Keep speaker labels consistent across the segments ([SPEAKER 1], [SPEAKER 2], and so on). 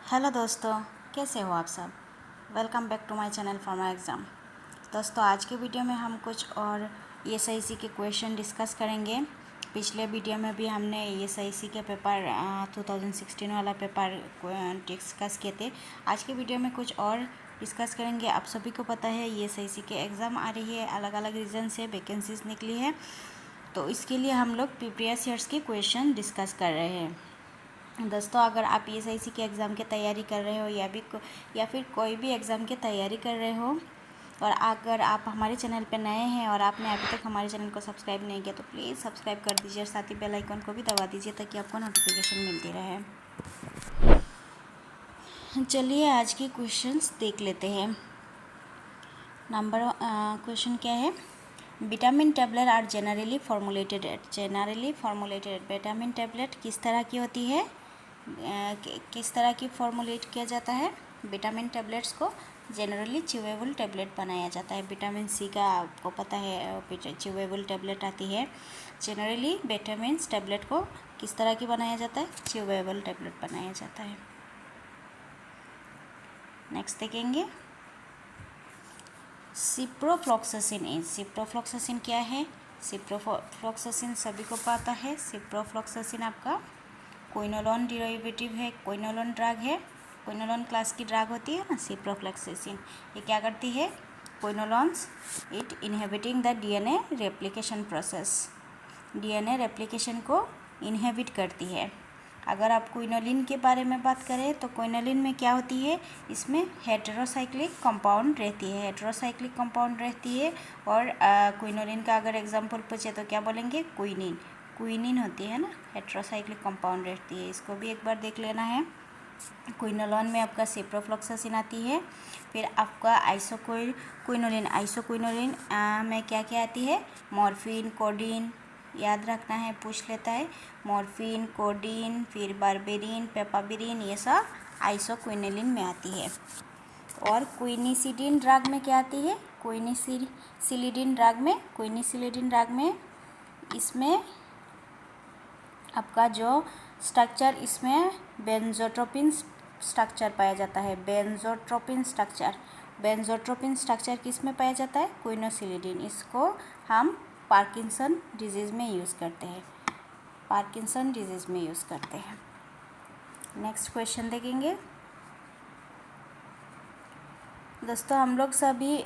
[SPEAKER 1] Hello दोस्तों, कैसे हो आप सब। Welcome back to my channel for my exam. दोस्तों, आज के वीडियो में हम कुछ और ESIC के क्वेश्चन डिस्कस करेंगे। पिछले वीडियो में भी हमने ESIC के पेपर 2016 वाला पेपर डिस्कस किए थे। आज के वीडियो में कुछ और डिस्कस करेंगे। आप सभी को पता है ESIC के एग्ज़ाम आ रही है, अलग अलग रीज़न से वैकेंसीज निकली है, तो इसके लिए हम लोग प्रीवियस ईयर्स के क्वेश्चन डिस्कस कर रहे हैं। दोस्तों, अगर आप ESIC के एग्ज़ाम की तैयारी कर रहे हो या फिर कोई भी एग्ज़ाम की तैयारी कर रहे हो और अगर आप हमारे चैनल पर नए हैं और आपने अभी तक हमारे चैनल को सब्सक्राइब नहीं किया तो प्लीज़ सब्सक्राइब कर दीजिए और साथ ही बेल आइकन को भी दबा दीजिए ताकि आपको नोटिफिकेशन मिलती रहे। चलिए आज के क्वेश्चंस देख लेते हैं। क्वेश्चन क्या है। Vitamin tablet are generally formulated vitamin tablet किस तरह की होती है, किस तरह की फॉर्मुलेट किया जाता है। विटामिन टैबलेट्स को जनरली च्यूएबल टैबलेट बनाया जाता है। विटामिन सी का आपको पता है च्यूएबल टैबलेट आती है। जनरली विटामिन टैबलेट को किस तरह की बनाया जाता है, च्यूएबल टैबलेट बनाया जाता है। नेक्स्ट देखेंगे। सिप्रोफ्लॉक्सासिन क्या है। सिप्रोफ्लॉक्सासिन सभी को पता है। सिप्रोफ्लॉक्सासिन आपका क्विनोलोन डिराइवेटिव है, क्विनोलोन ड्रग है, क्विनोलोन क्लास की ड्रग होती है ना सिप्रोफ्लॉक्सासिन। ये क्या करती है, quinolones it inhibiting the DNA replication process, DNA replication को इनहिबिट करती है। अगर आप क्विनोलिन के बारे में बात करें तो क्विनोलिन में क्या होती है, इसमें हेटेरोसाइक्लिक कंपाउंड रहती है, और क्विनोलिन का अगर एग्जांपल पूछे तो क्या बोलेंगे, क्विनिन होती है ना, हेटेरोसाइक्लिक कंपाउंड रहती है। इसको भी एक बार देख लेना है। क्विनोलोन में आपका सिप्रोफ्लॉक्सासिन आती है। फिर आपका आइसोक्विनोलिन में क्या क्या आती है, मॉर्फिन, कोडीन, याद रखना है, पूछ लेता है। मॉर्फिन, कोडीन, फिर बार्बेरिन, पेपाबिरिन, ये सब आइसोक्विनोलिन में आती है। और क्विनिसिडिन ड्रग में क्या आती है, क्विनिसिलिडिन ड्रग में इसमें आपका जो स्ट्रक्चर, इसमें बेंजोट्रोपिन स्ट्रक्चर पाया जाता है। बेंजोट्रोपिन स्ट्रक्चर किस में पाया जाता है, क्विनोसिलिडिन। इसको हम पार्किंसन डिजीज़ में यूज़ करते हैं। नेक्स्ट क्वेश्चन देखेंगे। दोस्तों, हम लोग सभी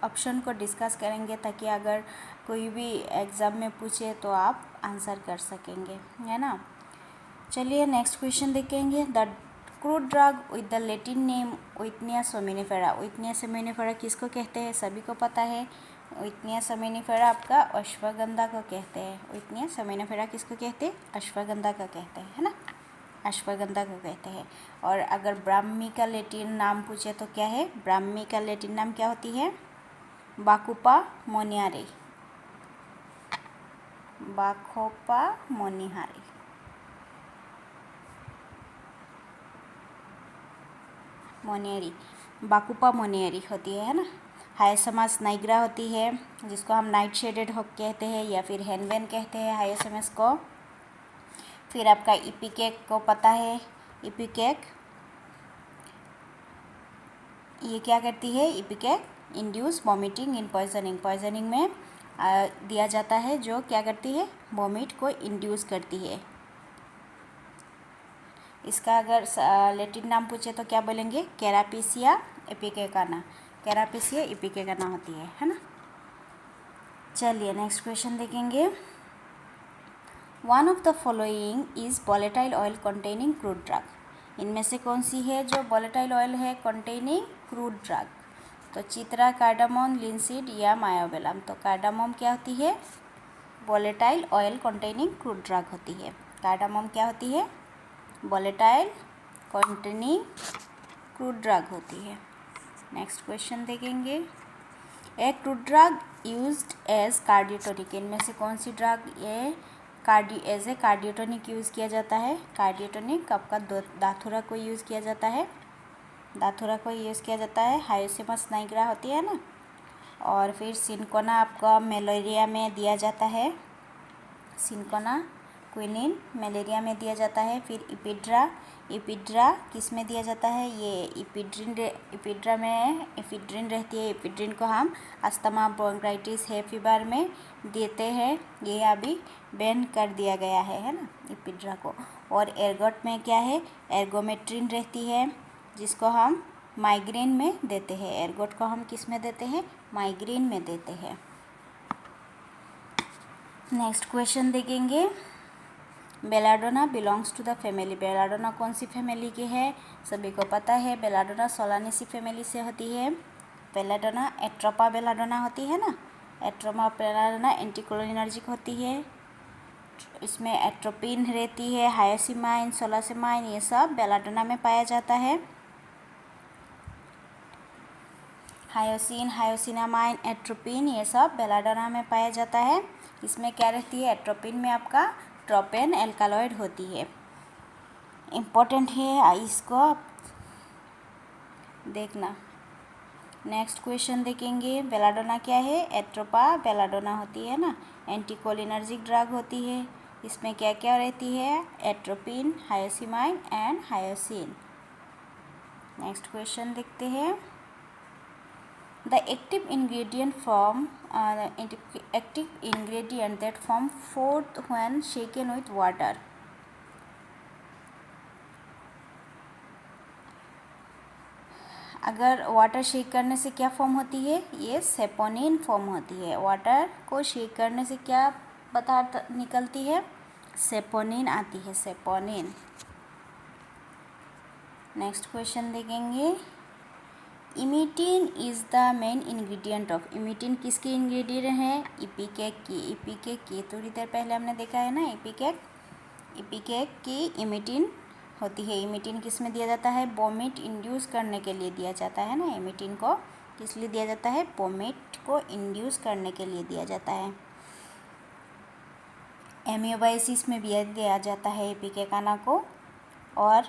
[SPEAKER 1] ऑप्शन को डिस्कस करेंगे ताकि अगर कोई भी एग्ज़ाम में पूछे तो आप आंसर कर सकेंगे, है ना। चलिए नेक्स्ट क्वेश्चन देखेंगे। The crude drug with the Latin name Withania somnifera किसको कहते हैं, सभी को पता है। विटनिया सोमेनिफेरा आपका अश्वगंधा को कहते हैं। विटनिया सोमेनिफेरा किसको कहते हैं, अश्वगंधा को कहते हैं, है ना, अश्वगंधा को कहते हैं। और अगर ब्राह्मी का लैटिन नाम पूछे तो क्या है, ब्राह्मी का लैटिन नाम क्या होती है, बाकोपा मोनियारी। बाकुपा मोनियरी होती है ना। हाइसमस नाइग्रा होती है, जिसको हम नाइट शेडेड होक कहते हैं या फिर हेनवेन कहते हैं हाइसमस को। फिर आपका इपिकेक को पता है, इपिकेक ये क्या करती है, इपिकेक इंड्यूस वॉमिटिंग इन पॉइजनिंग में दिया जाता है, जो क्या करती है, वॉमिट को इंड्यूस करती है। इसका अगर लैटिन नाम पूछे तो क्या बोलेंगे, कैरापीसिया इपिकेकाना होती है ना। चलिए नेक्स्ट क्वेश्चन देखेंगे। One of the following is volatile oil containing crude drug. इनमें से कौन सी है जो वोलेटाइल ऑयल है कंटेनिंग क्रूड ड्रग, तो चित्रा, कार्डामोम, लिंसीड या मायोबेलम। तो कार्डामोम क्या होती है, volatile oil containing crude drug होती है। कार्डामोम क्या होती है, वोलेटाइल कंटेनिंग क्रूड ड्रग होती है। नेक्स्ट क्वेश्चन देखेंगे। A crude drug used as cardiotonic. इनमें से कौन सी ड्रग ये एज ए कार्डियोटोनिक यूज़ किया जाता है। कार्डियोटोनिक आपका दाथुरा को यूज़ किया जाता है। हाइसिमस नाइग्रा होती है ना। और फिर सिनकोना आपका मलेरिया में दिया जाता है। सिनकोना क्विनिन मलेरिया में दिया जाता है। फिर इपिड्रा किस में दिया जाता है, ये इपिड्रा में इपिड्रिन रहती है। इपिड्रिन को हम अस्थमा, ब्रोंकाइटिस, है फीवर में देते हैं। ये अभी बैन कर दिया गया है ना इपिड्रा को। और एर्गोट में क्या है, एर्गोमेट्रिन रहती है, जिसको हम माइग्रेन में देते हैं। एर्गोट को हम किस में देते हैं, माइग्रेन में देते हैं। नेक्स्ट क्वेश्चन देखेंगे, belladonna belongs to the family. Belladonna कौन सी फैमिली की है, सभी को पता है। बेलाडोना सोलानेसी फैमिली से होती है। बेलाडोना एट्रोपा बेलाडोना होती है ना, एट्रोपा बेलाडोना एंटीकोलिनर्जिक होती है। इसमें एट्रोपिन रहती है, हायोसिमाइन, सोलासेमाइन, ये सब बेलाडोना में पाया जाता है। हायोसिन, हायोसिनामाइन, एट्रोपिन, ये सब बेलाडोना में पाया जाता है। इसमें क्या रहती है, एट्रोपिन में आपका ट्रोपेन एल्कालॉइड होती है। इम्पोर्टेंट है, इसको देखना। नेक्स्ट क्वेश्चन देखेंगे, बेलाडोना क्या है, एट्रोपा बेलाडोना होती है ना, एंटीकोलिनर्जिक ड्रग होती है। इसमें क्या क्या रहती है, atropine, hyoscyamine and hyoscine. Next question देखते हैं, the active ingredient that form fourth when shaken with water। अगर वाटर शेक करने से क्या फॉर्म होती है, ये सेपोनिन फॉर्म होती है। वाटर को शेक करने से क्या पदार्थ निकलती है, सेपोनिन आती है, सेपोनिन। नेक्स्ट क्वेश्चन देखेंगे, emetine is the main ingredient of. Emetine किसकी इंग्रेडिएंट है, इपिकेक की। इपिकेक की थोड़ी देर पहले हमने देखा है ना, इपिकेक की इमिटिन होती है। इमिटिन किस में दिया जाता है, वोमिट इंड्यूस करने के लिए दिया जाता है ना। इमिटिन को किस लिए दिया जाता है, वोमिट को इंड्यूस करने के लिए दिया जाता है। एमियोबाइसिस में भी दिया जाता है इपिकेकाना को। और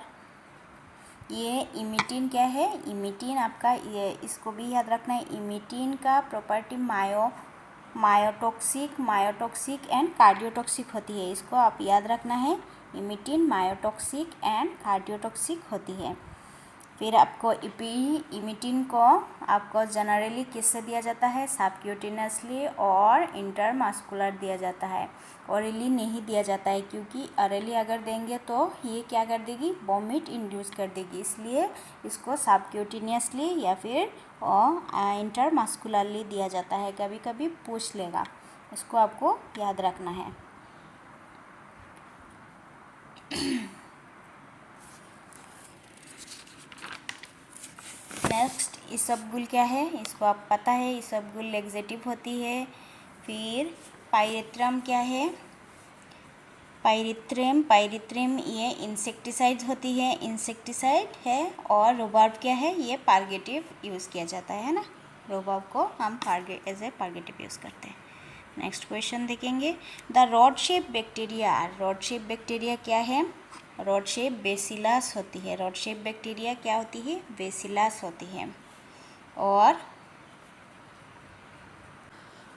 [SPEAKER 1] ये इमिटिन क्या है, इमिटिन आपका ये इसको भी याद रखना है। इमिटिन का प्रॉपर्टी मायोटॉक्सिक एंड कार्डियोटॉक्सिक होती है। इसको आप याद रखना है, इमिटिन मायोटॉक्सिक एंड कार्डियोटॉक्सिक होती है। फिर आपको इमिटिन को आपको जनरली किससे दिया जाता है, सबक्यूटेनियसली और इंटरमस्कुलर दिया जाता है। ऑरली नहीं दिया जाता है, क्योंकि ऑरली अगर देंगे तो ये क्या कर देगी, वोमिट इंड्यूस कर देगी। इसलिए इसको सबक्यूटेनियसली या फिर इंटरमस्कुलरली दिया जाता है। कभी कभी पूछ लेगा, इसको आपको याद रखना है। नेक्स्ट इसबगुल क्या है, इसको आप पता है, इसबगुल लेक्सेटिव होती है। फिर पायरेथ्रम क्या है, पायरेथ्रम ये इंसेक्टिसाइड होती है, इंसेक्टिसाइड है। और रोबार्ब क्या है, ये पार्गेटिव यूज़ किया जाता है ना, रोबार्ब को हम एज ए पार्गेटिव यूज़ करते हैं। नेक्स्ट क्वेश्चन देखेंगे, the rod shape bacteria. Rod shape bacteria क्या है, रॉड शेप बेसिलस होती है। रॉड शेप बैक्टीरिया क्या होती है, बेसिलस होती है। और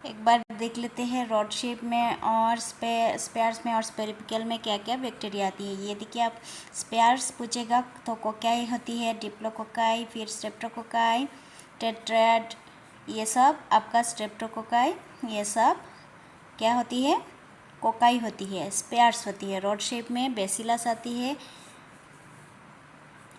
[SPEAKER 1] एक बार देख लेते हैं रॉड शेप में और स्पेयर्स में और स्पेरिपिकल में क्या क्या बैक्टीरिया आती है। ये देखिए, आप स्पेयर्स पूछेगा तो कोकाई होती है, डिप्लोकोकाई, फिर स्ट्रेप्टोकोकाई, टेट्राड, ये सब आपका स्ट्रेप्टोकोकाई, ये सब क्या होती है, कोकाई होती है, स्पेयर्स होती है। रॉड शेप में बेसिलस आती है,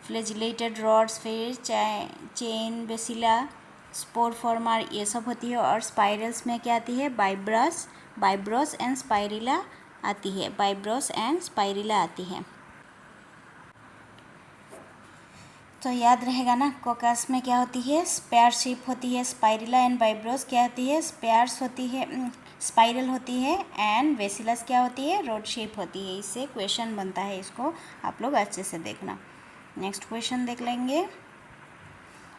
[SPEAKER 1] फ्लैजिलेटेड रॉड्स, फिर चेन बेसिला, स्पोर फॉर्मर, ये सब होती है। और स्पाइरल्स में क्या आती है, बाइब्रोस एंड स्पाइरिला आती है, बाइब्रोस एंड स्पाइरिला आती है। तो याद रहेगा ना, कोकस में क्या होती है, स्पेयर शेप होती है। स्पाइरिला एंड बाइब्रोस क्या होती है, स्पेयर्स होती है, स्पाइरल होती है। एंड बेसिलस क्या होती है, रॉड शेप होती है। इससे क्वेश्चन बनता है, इसको आप लोग अच्छे से देखना। नेक्स्ट क्वेश्चन देख लेंगे,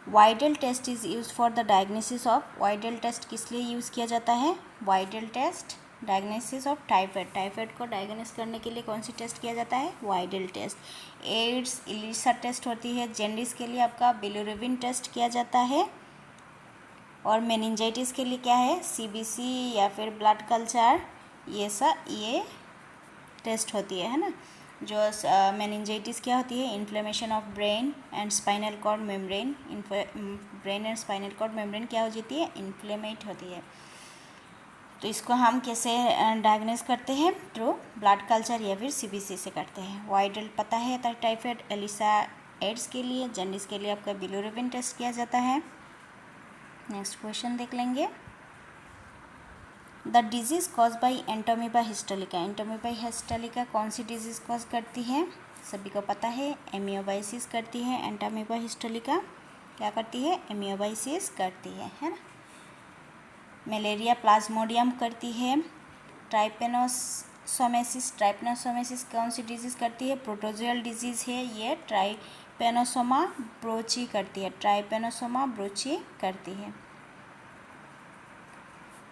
[SPEAKER 1] Widal test is use for the diagnosis of. Widal test किस लिए यूज़ किया जाता है, Widal test diagnosis of typhoid. Typhoid को डायग्नोस करने के लिए कौन सी टेस्ट किया जाता है, Widal test. AIDS ELISA test होती है। जेंडिस के लिए आपका बिलिरुबिन टेस्ट किया जाता है। और मेनिंजाइटिस के लिए क्या है, सीबीसी या फिर ब्लड कल्चर, ये टेस्ट होती है ना। जो मेनिंजाइटिस क्या होती है, inflammation of brain and spinal cord membrane. Brain and spinal cord membrane क्या हो जाती है, इन्फ्लेमेट होती है। तो इसको हम कैसे डायग्नोस करते हैं, थ्रू ब्लड कल्चर या फिर सीबीसी से करते हैं। वाइडल पता है टाइफाइड, एलिसा एड्स के लिए, जन्डिस के लिए आपका बिलिरुबिन टेस्ट किया जाता है। नेक्स्ट क्वेश्चन देख लेंगे। The disease cause by Entamoeba histolytica. Entamoeba histolytica कौन सी डिजीज़ कॉज करती है, सभी को पता है, एमियोबाइसिस करती है। एंटोमीबा हिस्टोलिका क्या करती है, एमियोबाइसिस करती है ना। मलेरिया प्लाज्मोडियम करती है। ट्राइपेनोसोमेसिस, ट्राइपेनोसोमेसिस कौन सी डिजीज़ करती है, प्रोटोजोअल डिजीज़ है ये, ट्राइपेनोसोमा ब्रोची करती है, ट्राइपेनोसोमा ब्रोची करती है।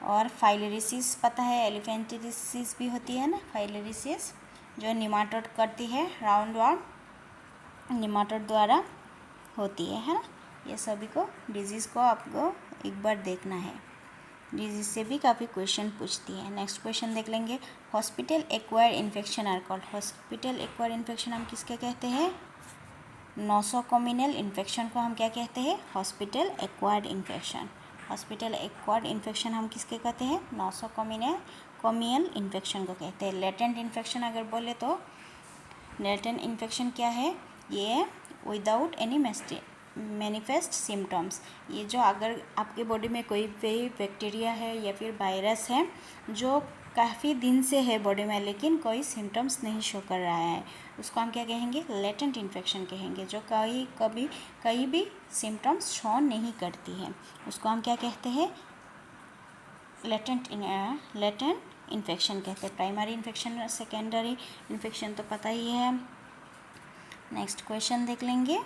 [SPEAKER 1] और फाइलेरिसिस पता है, एलिफेंटिसिस भी होती है ना, फाइलेरिसिस जो निमाटोड करती है, राउंड वार्म निमाटोड द्वारा होती है ना। ये सभी को डिजीज़ को आपको एक बार देखना है, डिजीज से भी काफ़ी क्वेश्चन पूछती है। नेक्स्ट क्वेश्चन देख लेंगे। Hospital acquired infection are called. Hospital acquired infection हम किसके कहते हैं, नोसोकोमिनल इन्फेक्शन को हम क्या कहते हैं, hospital acquired infection. Hospital acquired infection हम किसके कहते हैं, नोसोकोमियल इन्फेक्शन को कहते हैं। लेटेंट इन्फेक्शन अगर बोले तो लेटेंट इन्फेक्शन क्या है, ये विदाउट एनी मैनिफेस्ट सिम्टम्स। ये जो अगर आपके बॉडी में कोई भी बैक्टीरिया है या फिर वायरस है जो काफ़ी दिन से है बॉडी में लेकिन कोई सिम्टम्स नहीं शो कर रहा है, उसको हम क्या कहेंगे, लेटेंट इन्फेक्शन कहेंगे। जो कहीं भी सिम्टम्स शो नहीं करती है उसको हम क्या कहते हैं, लेटेंट इन्फेक्शन कहते हैं। प्राइमरी इन्फेक्शन, सेकेंडरी इन्फेक्शन तो पता ही है। नेक्स्ट क्वेश्चन देख लेंगे।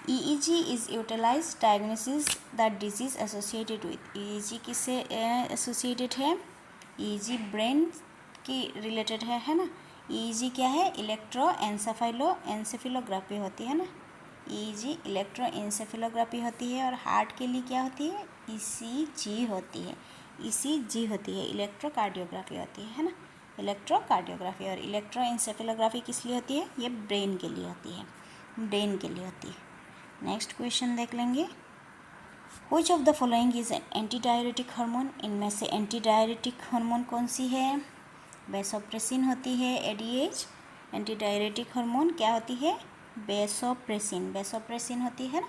[SPEAKER 1] EEG is utilized diagnosis the disease associated with। EEG किससे एसोसिएटेड है, EEG ब्रेन की रिलेटेड है ना। EEG क्या है, इलेक्ट्रो एन्सेफेलोग्राफी होती है ना। EEG इलेक्ट्रो एन्सेफेलोग्राफी होती है। और हार्ट के लिए क्या होती है, ECG होती है, ECG होती है, इलेक्ट्रोकार्डियोग्राफी होती है ना, इलेक्ट्रोकार्डियोग्राफी। और इलेक्ट्रो एन्सेफेलोग्राफी किस लिए होती है, ये ब्रेन के लिए होती है, ब्रेन के लिए होती है। नेक्स्ट क्वेश्चन देख लेंगे। Which of the following is an anti diuretic hormone. इनमें से एंटी डायरेटिक हार्मोन कौन सी है, बेसोप्रेसिन होती है। ADH एंटी डायरेटिक हार्मोन क्या होती है, बेसोप्रेसिन, बेसोप्रेसिन होती है ना।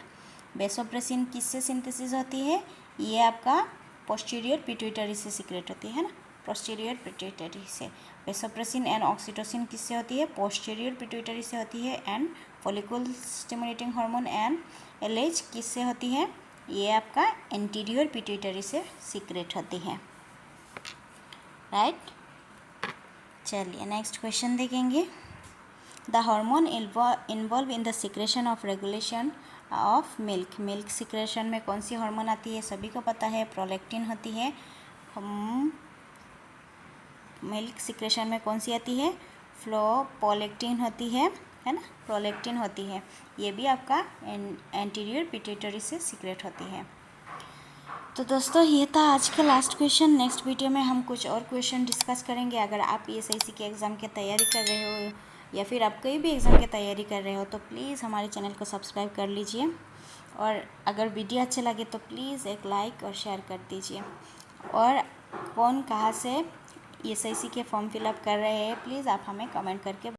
[SPEAKER 1] बेसोप्रेसिन किससे सिंथेसिस होती है, ये आपका पोस्टीरियर पिट्यूटरी से सीक्रेट होती है ना, पोस्टीरियर पिट्यूटरी से। बेसोप्रेसिन एंड ऑक्सीटोसिन किससे होती है, पोस्टीरियर पिट्यूटरी से होती है। And follicle stimulating hormone and LH किससे होती है, ये आपका एंटीरियर पिट्यूटरी से सीक्रेट होती है, राइट। चलिए नेक्स्ट क्वेश्चन देखेंगे। The hormone involve in the secretion of regulation of milk. Milk secretion में कौन सी हार्मोन आती है, सभी को पता है, प्रोलैक्टिन होती है। मिल्क सिक्रेशन में कौन सी आती है, प्रोलैक्टिन होती है ना, प्रोलैक्टिन होती है। ये भी आपका एंटीरियर पिट्यूटरी से सीक्रेट होती है। तो दोस्तों ये था आज का लास्ट क्वेश्चन। नेक्स्ट वीडियो में हम कुछ और क्वेश्चन डिस्कस करेंगे। अगर आप SIC के एग्ज़ाम की तैयारी कर रहे हो या फिर आप कोई भी एग्ज़ाम की तैयारी कर रहे हो तो प्लीज़ हमारे चैनल को सब्सक्राइब कर लीजिए। और अगर वीडियो अच्छे लगे तो प्लीज़ एक लाइक और शेयर कर दीजिए। और कौन कहाँ से SIC के फॉर्म फिलअप कर रहे हैं प्लीज़ आप हमें कमेंट करके